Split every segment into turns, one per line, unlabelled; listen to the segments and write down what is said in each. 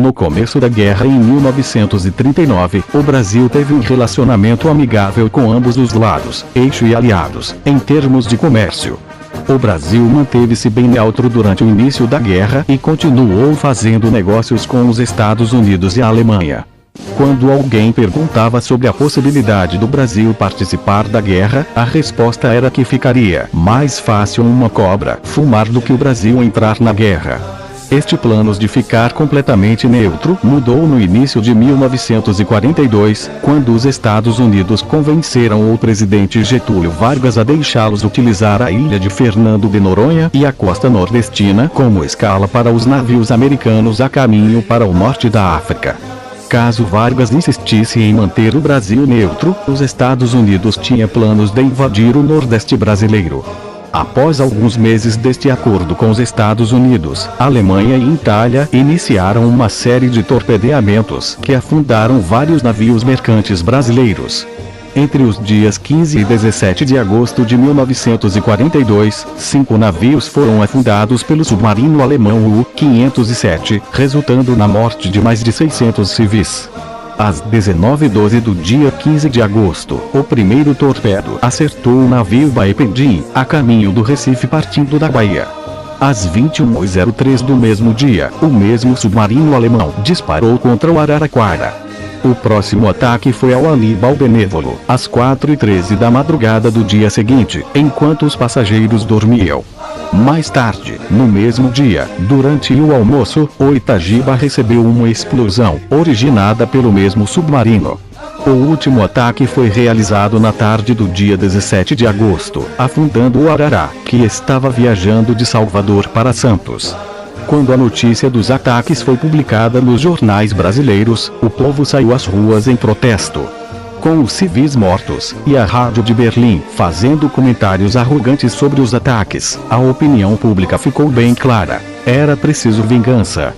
No começo da guerra em 1939, o Brasil teve um relacionamento amigável com ambos os lados, eixo e aliados, em termos de comércio. O Brasil manteve-se bem neutro durante o início da guerra e continuou fazendo negócios com os Estados Unidos e a Alemanha. Quando alguém perguntava sobre a possibilidade do Brasil participar da guerra, a resposta era que ficaria mais fácil uma cobra fumar do que o Brasil entrar na guerra. Este plano de ficar completamente neutro mudou no início de 1942, quando os Estados Unidos convenceram o presidente Getúlio Vargas a deixá-los utilizar a ilha de Fernando de Noronha e a costa nordestina como escala para os navios americanos a caminho para o norte da África. Caso Vargas insistisse em manter o Brasil neutro, os Estados Unidos tinham planos de invadir o Nordeste brasileiro. Após alguns meses deste acordo com os Estados Unidos, Alemanha e Itália iniciaram uma série de torpedeamentos que afundaram vários navios mercantes brasileiros. Entre os dias 15 e 17 de agosto de 1942, 5 navios foram afundados pelo submarino alemão U-507, resultando na morte de mais de 600 civis. Às 19h12 do dia 15 de agosto, o primeiro torpedo acertou o navio Baependim, a caminho do Recife partindo da Bahia. Às 21h03 do mesmo dia, o mesmo submarino alemão disparou contra o Araraquara. O próximo ataque foi ao Aníbal Benévolo, às 4h13 da madrugada do dia seguinte, enquanto os passageiros dormiam. Mais tarde, no mesmo dia, durante o almoço, o Itagiba recebeu uma explosão, originada pelo mesmo submarino. O último ataque foi realizado na tarde do dia 17 de agosto, afundando o Arará, que estava viajando de Salvador para Santos. Quando a notícia dos ataques foi publicada nos jornais brasileiros, o povo saiu às ruas em protesto. Com os civis mortos, e a rádio de Berlim fazendo comentários arrogantes sobre os ataques, a opinião pública ficou bem clara: era preciso vingança.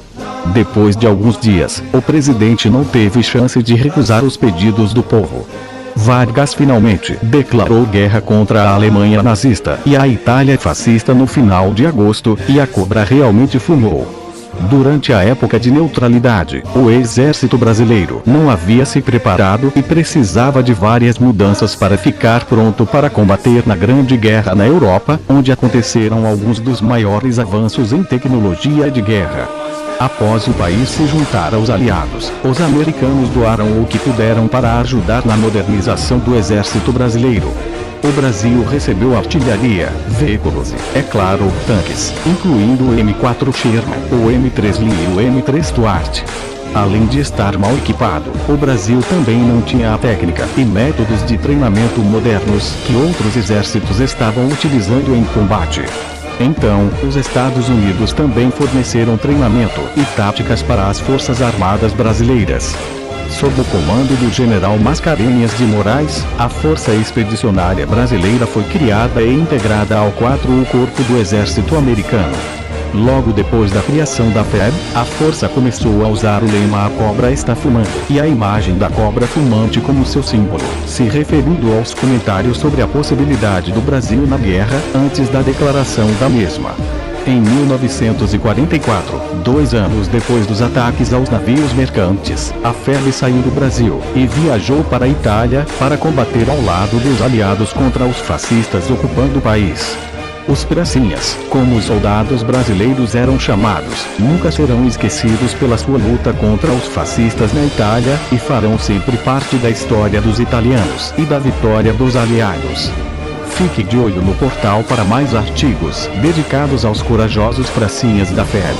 Depois de alguns dias, o presidente não teve chance de recusar os pedidos do povo. Vargas finalmente declarou guerra contra a Alemanha nazista e a Itália fascista no final de agosto, e a cobra realmente fumou. Durante a época de neutralidade, o exército brasileiro não havia se preparado e precisava de várias mudanças para ficar pronto para combater na Grande Guerra na Europa, onde aconteceram alguns dos maiores avanços em tecnologia de guerra. Após o país se juntar aos aliados, os americanos doaram o que puderam para ajudar na modernização do exército brasileiro. O Brasil recebeu artilharia, veículos e, é claro, tanques, incluindo o M4 Sherman, o M3 Lee e o M3 Stuart. Além de estar mal equipado, o Brasil também não tinha a técnica e métodos de treinamento modernos que outros exércitos estavam utilizando em combate. Então, os Estados Unidos também forneceram treinamento e táticas para as Forças Armadas brasileiras. Sob o comando do general Mascarenhas de Moraes, a Força Expedicionária Brasileira foi criada e integrada ao 4º Corpo do Exército Americano. Logo depois da criação da FEB, a força começou a usar o lema "A cobra está fumando" e a imagem da cobra fumante como seu símbolo, se referindo aos comentários sobre a possibilidade do Brasil na guerra antes da declaração da mesma. Em 1944, 2 anos depois dos ataques aos navios mercantes, a FEB saiu do Brasil e viajou para a Itália para combater ao lado dos aliados contra os fascistas ocupando o país. Os pracinhas, como os soldados brasileiros eram chamados, nunca serão esquecidos pela sua luta contra os fascistas na Itália e farão sempre parte da história dos italianos e da vitória dos aliados. Fique de olho no portal para mais artigos dedicados aos corajosos pracinhas da FEB.